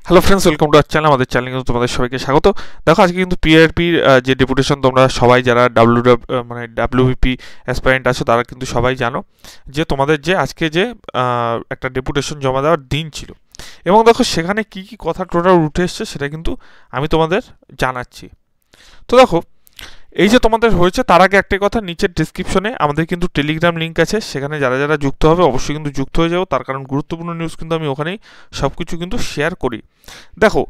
Hello friends, welcome to our channel. আমাদের চ্যানেলে কিন্তু তোমাদের সবাইকে স্বাগত। দেখো, আজকে কিন্তু পিআরপির যে ডেপুটেশন, তোমরা সবাই যারা ডাব্লিউবিপি অ্যাসপারেন্ট আছো তারা কিন্তু সবাই জানো যে তোমাদের যে আজকে যে একটা ডেপুটেশন জমা দেওয়ার দিন ছিল। এবং দেখো সেখানে কি কি কথা টোটাল উঠে এসছে সেটা কিন্তু আমি তোমাদের জানাচ্ছি। তো দেখো, এই যে তোমাদের হয়েছে, তার আগে একটাই কথা, নিচের ডিসক্রিপশনে আমাদের কিন্তু টেলিগ্রাম লিঙ্ক আছে, সেখানে যারা যারা যুক্ত হবে অবশ্যই কিন্তু যুক্ত হয়ে যাও। তার কারণ গুরুত্বপূর্ণ নিউজ কিন্তু আমি ওখানেই সব কিছু কিন্তু শেয়ার করি। দেখো,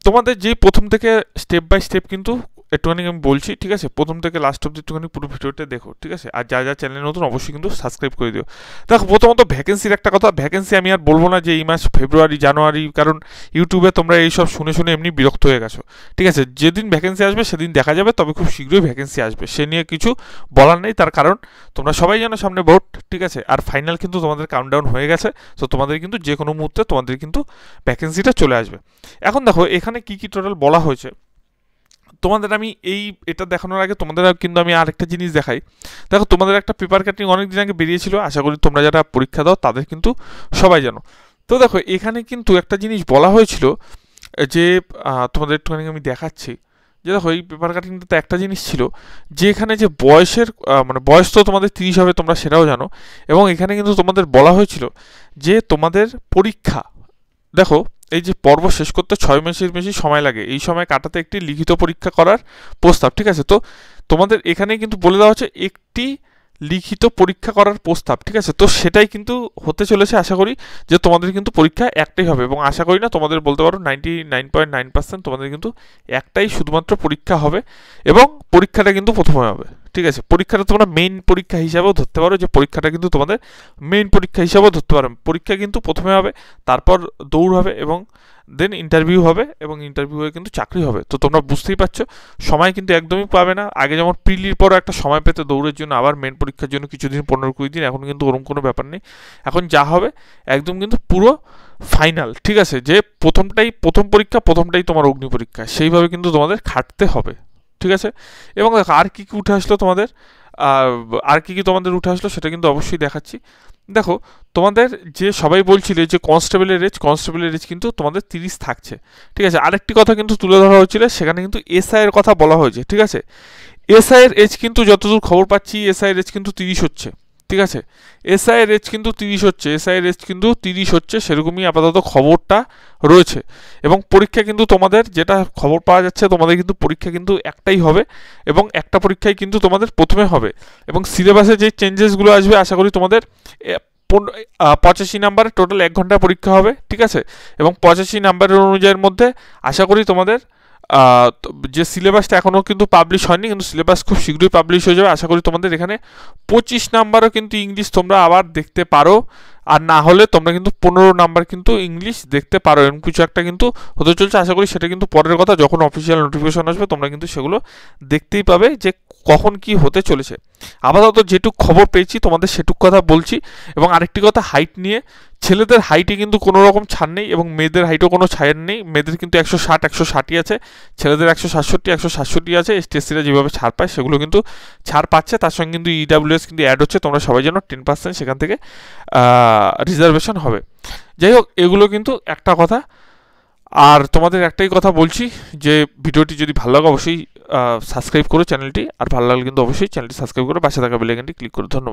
তোমাদের যেই প্রথম থেকে স্টেপ বাই স্টেপ কিন্তু একটুখানি আমি বলছি, ঠিক আছে? প্রথম থেকে লাস্ট অব্দি একটুখানি পুরো ভিডিওটা দেখো, ঠিক আছে? আর যা যা চ্যানেল নতুন অবশ্যই কিন্তু সাবস্ক্রাইব করে দিও। দেখো, প্রথমত ভ্যাকেন্সির একটা কথা। ভ্যাকেন্সি আমি আর বলবো না যে এই মাস ফেব্রুয়ারি জানুয়ারি, কারণ ইউটিউবে তোমরা এই সব শুনে শুনে এমনি বিরক্ত হয়ে গেছো, ঠিক আছে? যেদিন ভ্যাকেন্সি আসবে সেদিন দেখা যাবে, তবে খুব শীঘ্রই ভ্যাকেন্সি আসবে, সে নিয়ে কিছু বলার নেই। তার কারণ তোমরা সবাই জানো সামনে ভোট, ঠিক আছে? আর ফাইনাল কিন্তু তোমাদের কাউন্টডাউন হয়ে গেছে, তো তোমাদের কিন্তু যে কোনো মুহূর্তে তোমাদের কিন্তু ভ্যাকেন্সিটা চলে আসবে। এখন দেখো এখানে কি কি টোটাল বলা হয়েছে তোমাদের। আমি এটা দেখানোর আগে তোমাদের কিন্তু আমি আরেকটা জিনিস দেখাই। দেখো, তোমাদের একটা পেপার কাটিং অনেক দিন আগে বেরিয়েছিল, আশা করি তোমরা যারা পরীক্ষা দাও তাদের কিন্তু সবাই জানো। তো দেখো, এখানে কিন্তু একটা জিনিস বলা হয়েছিল যে তোমাদের একটুখানি আমি দেখাচ্ছি যে দেখো, এই পেপার কাটিংটাতে একটা জিনিস ছিল যে এখানে যে বয়সের মানে বয়স তো তোমাদের 30 হবে, তোমরা সেটাও জানো। এবং এখানে কিন্তু তোমাদের বলা হয়েছিল যে তোমাদের পরীক্ষা, দেখো এই যে পর্ব শেষ করতে 6 মাসের বেশি সময় লাগে, এই সময় কাটাতে একটি লিখিত পরীক্ষা করার প্রস্তাব, ঠিক আছে? তো তোমাদের এখানে কিন্তু বলে দেওয়া হচ্ছে একটি লিখিত পরীক্ষা করার প্রস্তাব, ঠিক আছে? তো সেটাই কিন্তু হতে চলেছে। আশা করি যে তোমাদের কিন্তু পরীক্ষা একটাই হবে, এবং আশা করি না, তোমাদের বলতে পারো 99.9% তোমাদের কিন্তু একটাই শুধুমাত্র পরীক্ষা হবে। এবং পরীক্ষাটা কিন্তু প্রথমে হবে, ঠিক আছে? পরীক্ষাটা তোমরা মেইন পরীক্ষা হিসাবেও ধরতে পারো, যে পরীক্ষাটা কিন্তু তোমাদের মেইন পরীক্ষা হিসাবেও ধরতে পারো। পরীক্ষা কিন্তু প্রথমে হবে, তারপর দৌড় হবে, এবং দেন ইন্টারভিউ হবে, এবং ইন্টারভিউ হয়ে কিন্তু চাকরি হবে। তো তোমরা বুঝতেই পারছো, সময় কিন্তু একদমই পাবে না। আগে যেমন প্রিলির পর একটা সময় পেতে দৌড়ের জন্য, আবার মেন পরীক্ষার জন্য কিছুদিন, 15-20 দিন, এখন কিন্তু ওরকম কোনো ব্যাপার নেই। এখন যা হবে একদম কিন্তু পুরো ফাইনাল, ঠিক আছে? যে প্রথম পরীক্ষা, প্রথমটাই তোমার অগ্নি পরীক্ষা, সেইভাবে কিন্তু তোমাদের খাটতে হবে, ঠিক আছে? এবং দেখো আর কি কি উঠে আসলো তোমাদের, আর কি কি তোমাদের উঠে আসলো সেটা কিন্তু অবশ্যই দেখাচ্ছি। দেখো, তোমাদের যে সবাই বলছিলে যে কনস্টেবলের এজ কিন্তু তোমাদের 30 থাকছে, ঠিক আছে? আরেকটি কথা কিন্তু তুলে ধরা হয়েছিল, সেখানে কিন্তু এসআই এর কথা বলা হয়েছে, ঠিক আছে? এসআই এর এজ কিন্তু যতদূর খবর পাচ্ছি, এসআই এর এজ কিন্তু 30 হচ্ছে, ঠিক আছে? এসআই এর এজ কিন্তু 30 হচ্ছে, এসআই এর এজ কিন্তু 30 হচ্ছে, সেরকমই আপাতত খবরটা রয়েছে। এবং পরীক্ষা কিন্তু তোমাদের যেটা খবর পাওয়া যাচ্ছে, তোমাদের কিন্তু পরীক্ষা কিন্তু একটাই হবে, এবং একটা পরীক্ষাই কিন্তু তোমাদের প্রথমে হবে। এবং সিলেবাসে যে চেঞ্জেসগুলো আসবে, আশা করি তোমাদের 85 নাম্বারের টোটাল 1 ঘন্টা পরীক্ষা হবে, ঠিক আছে? এবং 85 নাম্বারের অনুযায়ীর মধ্যে আশা করি তোমাদের যে সিলেবাসটা এখনও কিন্তু পাবলিশ হয়নি, কিন্তু সিলেবাস খুব শীঘ্রই পাবলিশ হয়ে যাবে। আশা করি তোমাদের এখানে 25 নাম্বারও কিন্তু ইংলিশ তোমরা আবার দেখতে পারো, আর না হলে তোমরা কিন্তু 15 নাম্বার কিন্তু ইংলিশ দেখতে পারো। এরকম কিছু একটা কিন্তু হতে চলছে, আশা করি সেটা কিন্তু পরের কথা, যখন অফিসিয়াল নোটিফিকেশন আসবে তোমরা কিন্তু সেগুলো দেখতেই পাবে যে কখন কি হতে চলেছে। আপাতত যেটুক খবর পেয়েছি তোমাদের সেটুক কথা বলছি। এবং আরেকটি কথা, হাইট নিয়ে, ছেলেদের হাইটে কিন্তু কোনো রকম ছাড় নেই, এবং মেয়েদের হাইটও কোনো ছাড় নেই। মেয়েদের কিন্তু 160 আছে, ছেলেদের 167 আছে। এসটিএসসিরা যেভাবে ছাড় পায় সেগুলো কিন্তু ছাড় পাচ্ছে। তার সঙ্গে কিন্তু ইডাব্লিউএস কিন্তু অ্যাড হচ্ছে, তোমরা সবাই জানো 10% সেখান থেকে রিজার্ভেশন হবে। যাই হোক, এগুলো কিন্তু একটা কথা। আর তোমাদের একটাই কথা বলছি, যে ভিডিওটি যদি ভালো লাগে অবশ্যই সাবস্ক্রাইব করো চ্যানেলটি, আর ভালো লাগলে কিন্তু অবশ্যই চ্যানেলটি সাবস্ক্রাইব করে পাশে থাকা বেল আইকনটি ক্লিক করো। ধন্যবাদ।